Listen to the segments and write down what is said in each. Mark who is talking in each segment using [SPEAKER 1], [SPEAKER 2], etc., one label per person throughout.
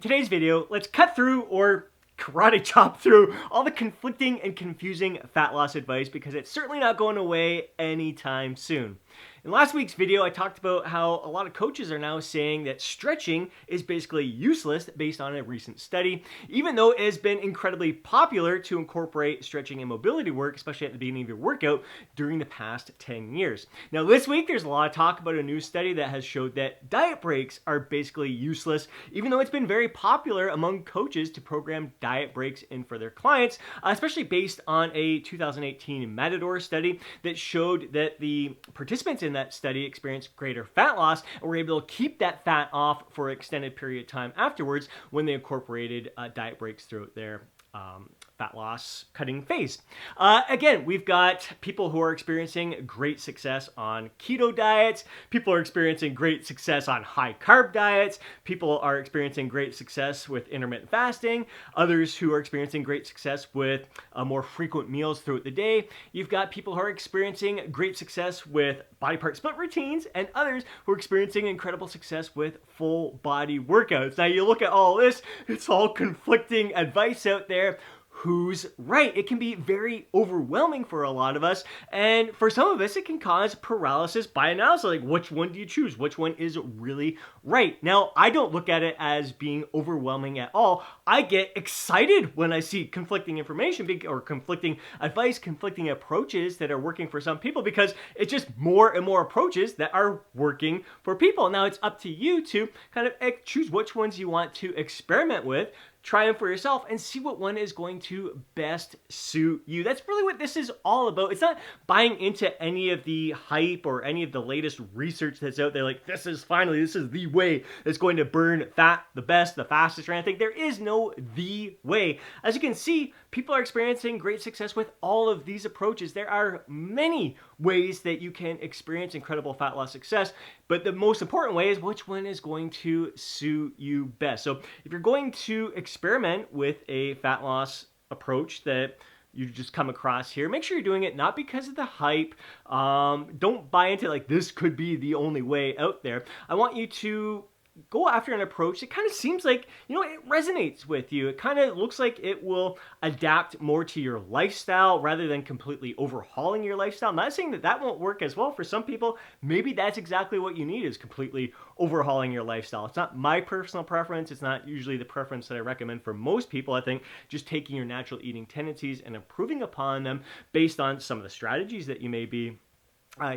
[SPEAKER 1] today's video, let's cut through or karate chop through all the conflicting and confusing fat loss advice because it's certainly not going away anytime soon. In last week's video, I talked about how a lot of coaches are now saying that stretching is basically useless based on a recent study, even though it has been incredibly popular to incorporate stretching and mobility work, especially at the beginning of your workout, during the past 10 years. Now this week, there's a lot of talk about a new study that has showed that diet breaks are basically useless, even though it's been very popular among coaches to program diet breaks in for their clients, especially based on a 2018 Matador study that showed that the participants in that study experienced greater fat loss and were able to keep that fat off for an extended period of time afterwards when they incorporated diet breaks throughout their fat loss cutting phase. Again, we've got people who are experiencing great success on keto diets. People are experiencing great success on high carb diets. People are experiencing great success with intermittent fasting. Others who are experiencing great success with more frequent meals throughout the day. You've got people who are experiencing great success with body part split routines, and others who are experiencing incredible success with full body workouts. Now you look at all this, it's all conflicting advice out there. Who's right? It can be very overwhelming for a lot of us, and for some of us it can cause paralysis by analysis. Like, which one do you choose? Which one is really right? Now, I don't look at it as being overwhelming at all. I get excited when I see conflicting information or conflicting advice, conflicting approaches that are working for some people, because it's just more and more approaches that are working for people. Now it's up to you to kind of choose which ones you want to experiment with, try them for yourself, and see what one is going to best suit you. That's really what this is all about. It's not buying into any of the hype or any of the latest research that's out there, like this is the way that's going to burn fat the best, the fastest, or anything. There is no the way. As you can see, people are experiencing great success with all of these approaches. There are many ways that you can experience incredible fat loss success, but the most important way is which one is going to suit you best. So if you're going to experiment with a fat loss approach that you just come across here, make sure you're doing it not because of the hype. Don't buy into like this could be the only way out there. I want you to go after an approach that kind of seems like, it resonates with you. It kind of looks like it will adapt more to your lifestyle rather than completely overhauling your lifestyle. I'm not saying that that won't work as well. For some people, maybe that's exactly what you need, is completely overhauling your lifestyle. It's not my personal preference. It's not usually the preference that I recommend for most people. I think just taking your natural eating tendencies and improving upon them based on some of the strategies that you may be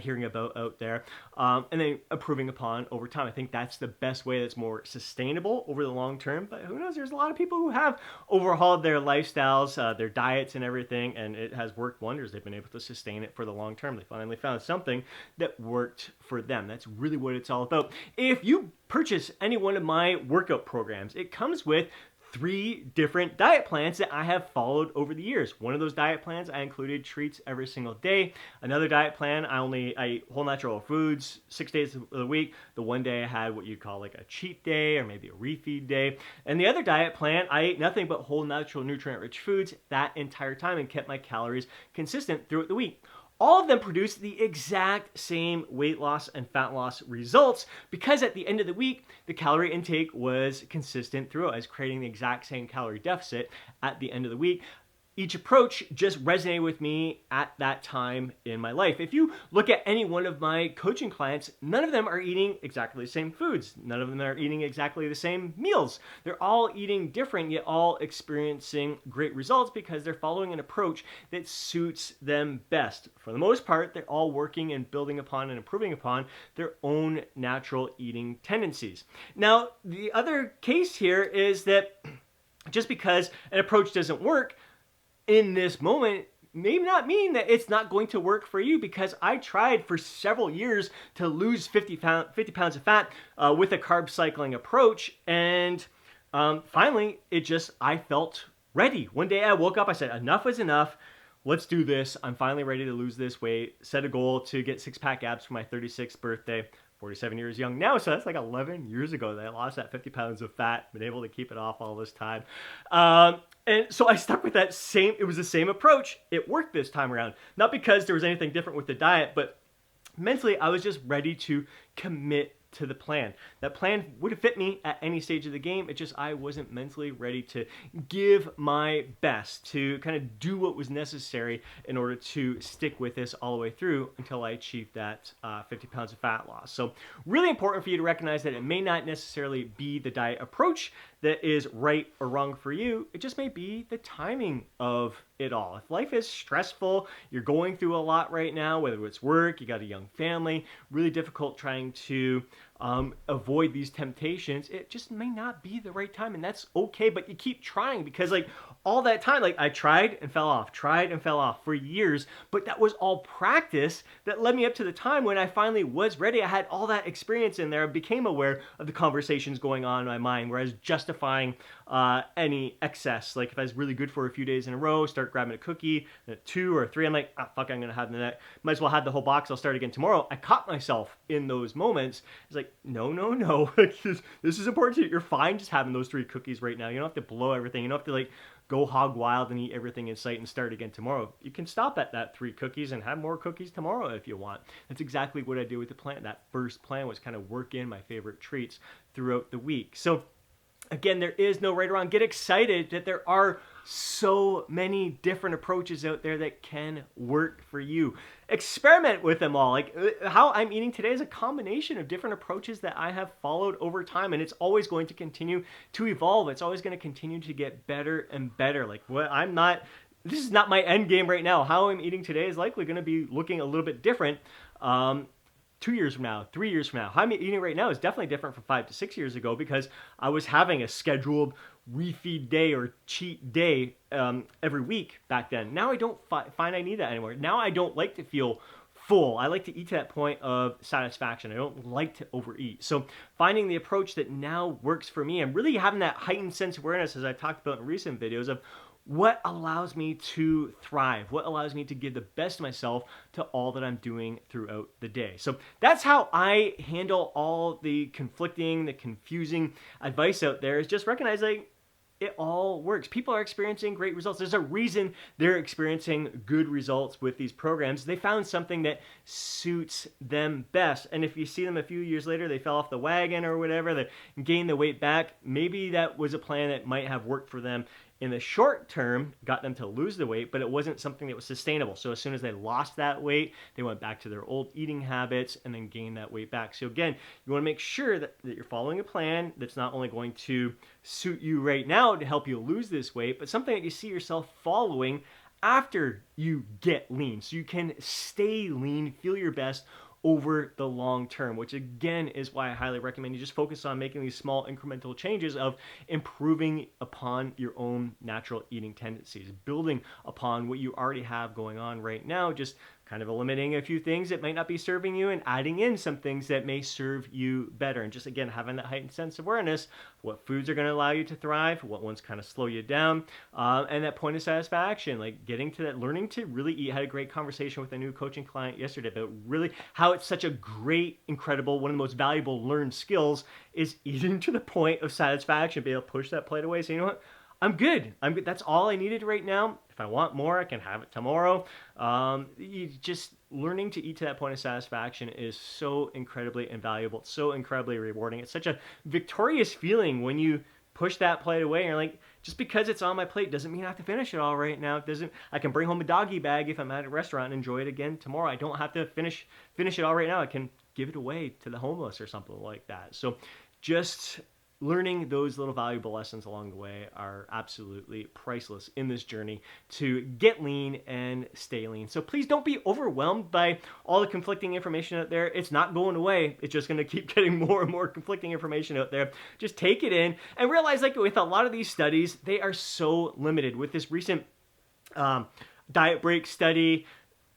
[SPEAKER 1] hearing about out there, and then improving upon over time. I think that's the best way that's more sustainable over the long term. But who knows? There's a lot of people who have overhauled their lifestyles, their diets and everything, and it has worked wonders. They've been able to sustain it for the long term. They finally found something that worked for them. That's really what it's all about. If you purchase any one of my workout programs, it comes with 3 different diet plans that I have followed over the years. One of those diet plans, I included treats every single day. Another diet plan, I ate whole natural foods 6 days of the week. The one day I had what you'd call like a cheat day or maybe a refeed day. And the other diet plan, I ate nothing but whole natural nutrient-rich foods that entire time and kept my calories consistent throughout the week. All of them produced the exact same weight loss and fat loss results because at the end of the week, the calorie intake was consistent throughout. I was creating the exact same calorie deficit at the end of the week. Each approach just resonated with me at that time in my life. If you look at any one of my coaching clients, none of them are eating exactly the same foods. None of them are eating exactly the same meals. They're all eating different, yet all experiencing great results because they're following an approach that suits them best. For the most part, they're all working and building upon and improving upon their own natural eating tendencies. Now, the other case here is that just because an approach doesn't work in this moment may not mean that it's not going to work for you, because I tried for several years to lose 50 pounds of fat with a carb cycling approach, and finally I felt ready. One day I woke up, I said enough is enough. Let's do this. I'm finally ready to lose this weight. Set a goal to get 6-pack abs for my 36th birthday. 47 years young now, so that's like 11 years ago that I lost that 50 pounds of fat, been able to keep it off all this time. And so I stuck with it was the same approach. It worked this time around. Not because there was anything different with the diet, but mentally I was just ready to commit to the plan. That plan would have fit me at any stage of the game. It just, I wasn't mentally ready to give my best, to kind of do what was necessary in order to stick with this all the way through until I achieved that 50 pounds of fat loss. So really important for you to recognize that it may not necessarily be the diet approach that is right or wrong for you. It just may be the timing of it all. If life is stressful, you're going through a lot right now, whether it's work, you got a young family, really difficult trying to avoid these temptations, it just may not be the right time, and that's okay. But you keep trying, because like all that time, like I tried and fell off for years, but that was all practice that led me up to the time when I finally was ready. I had all that experience in there. I became aware of the conversations going on in my mind where I was justifying any excess. Like if I was really good for a few days in a row, start grabbing a cookie, at 2 or 3, I'm like, ah, fuck, I'm gonna have the next, might as well have the whole box, I'll start again tomorrow. I caught myself in those moments. It's like, no, this is important. You're fine just having those 3 cookies right now. You don't have to blow everything. You don't have to like go hog wild and eat everything in sight and start again tomorrow. You can stop at that 3 cookies and have more cookies tomorrow if you want. That's exactly what I did with the plan. That first plan was kind of work in my favorite treats throughout the week. So again, there is no right or wrong. Get excited that there are so many different approaches out there that can work for you. Experiment with them all. Like how I'm eating today is a combination of different approaches that I have followed over time, and it's always going to continue to evolve. It's always going to continue to get better and better. Like this is not my end game right now. How I'm eating today is likely going to be looking a little bit different 2 years from now, 3 years from now. How I'm eating right now is definitely different from 5 to 6 years ago, because I was having a scheduled refeed day or cheat day every week back then. Now I don't find I need that anymore. Now I don't like to feel full. I like to eat to that point of satisfaction. I don't like to overeat. So finding the approach that now works for me and really having that heightened sense of awareness, as I talked about in recent videos, of what allows me to thrive, what allows me to give the best of myself to all that I'm doing throughout the day. So that's how I handle all the conflicting, the confusing advice out there, is just recognizing it all works. People are experiencing great results. There's a reason they're experiencing good results with these programs. They found something that suits them best. And if you see them a few years later, they fell off the wagon or whatever, they gained the weight back, maybe that was a plan that might have worked for them in the short term, got them to lose the weight, but it wasn't something that was sustainable. So as soon as they lost that weight, they went back to their old eating habits and then gained that weight back. So again, you want to make sure that you're following a plan that's not only going to suit you right now to help you lose this weight, but something that you see yourself following after you get lean, so you can stay lean, feel your best over the long term, which again is why I highly recommend you just focus on making these small incremental changes of improving upon your own natural eating tendencies, building upon what you already have going on right now, just kind of eliminating a few things that might not be serving you and adding in some things that may serve you better. And just again, having that heightened sense of awareness, what foods are going to allow you to thrive, what ones kind of slow you down, and that point of satisfaction, like getting to that, learning to really eat. I had a great conversation with a new coaching client yesterday about really how it's such a great, incredible, one of the most valuable learned skills is eating to the point of satisfaction, be able to push that plate away. So you know what? I'm good. That's all I needed right now. If I want more, I can have it tomorrow. Just learning to eat to that point of satisfaction is so incredibly invaluable. It's so incredibly rewarding. It's such a victorious feeling when you push that plate away and you're like, just because it's on my plate doesn't mean I have to finish it all right now. I can bring home a doggy bag if I'm at a restaurant and enjoy it again tomorrow. I don't have to finish it all right now. I can give it away to the homeless or something like that. So just learning those little valuable lessons along the way are absolutely priceless in this journey to get lean and stay lean. So please don't be overwhelmed by all the conflicting information out there. It's not going away. It's just going to keep getting more and more conflicting information out there. Just take it in and realize, like with a lot of these studies, they are so limited. With this recent diet break study,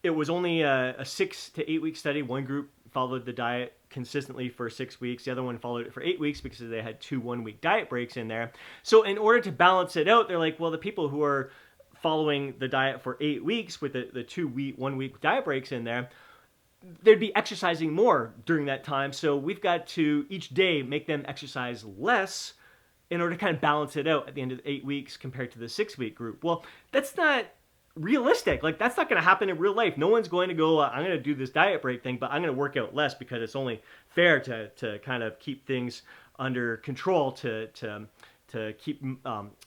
[SPEAKER 1] it was only a 6 to 8 week study. One group followed the diet consistently for 6 weeks. The other one followed it for 8 weeks because they had 2 1-week diet breaks in there. So in order to balance it out, they're like, well, the people who are following the diet for 8 weeks with the 1-week diet breaks in there, they'd be exercising more during that time. So we've got to each day make them exercise less in order to kind of balance it out at the end of the 8 weeks compared to the 6-week group. Well, that's not realistic. Like, that's not going to happen in real life. No one's going to go, I'm going to do this diet break thing, but I'm going to work out less because it's only fair to kind of keep things under control, to keep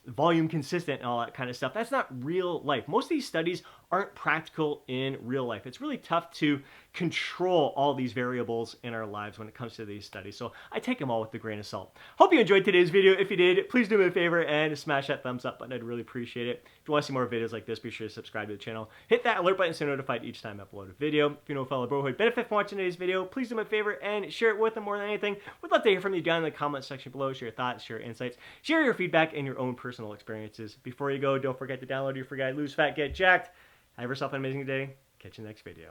[SPEAKER 1] volume consistent and all that kind of stuff. That's not real life. Most of these studies aren't practical in real life. It's really tough to control all these variables in our lives when it comes to these studies. So I take them all with a grain of salt. Hope you enjoyed today's video. If you did, please do me a favor and smash that thumbs up button. I'd really appreciate it. If you want to see more videos like this, be sure to subscribe to the channel. Hit that alert button so you're notified each time I upload a video. If you know a fellow bro who would benefit from watching today's video, please do me a favor and share it with them more than anything. We'd love to hear from you down in the comment section below. Share your thoughts, share your insights, share your feedback and your own personal experiences. Before you go, don't forget to download your free guide, Lose Fat, Get Jacked. Have yourself an amazing day. Catch you in the next video.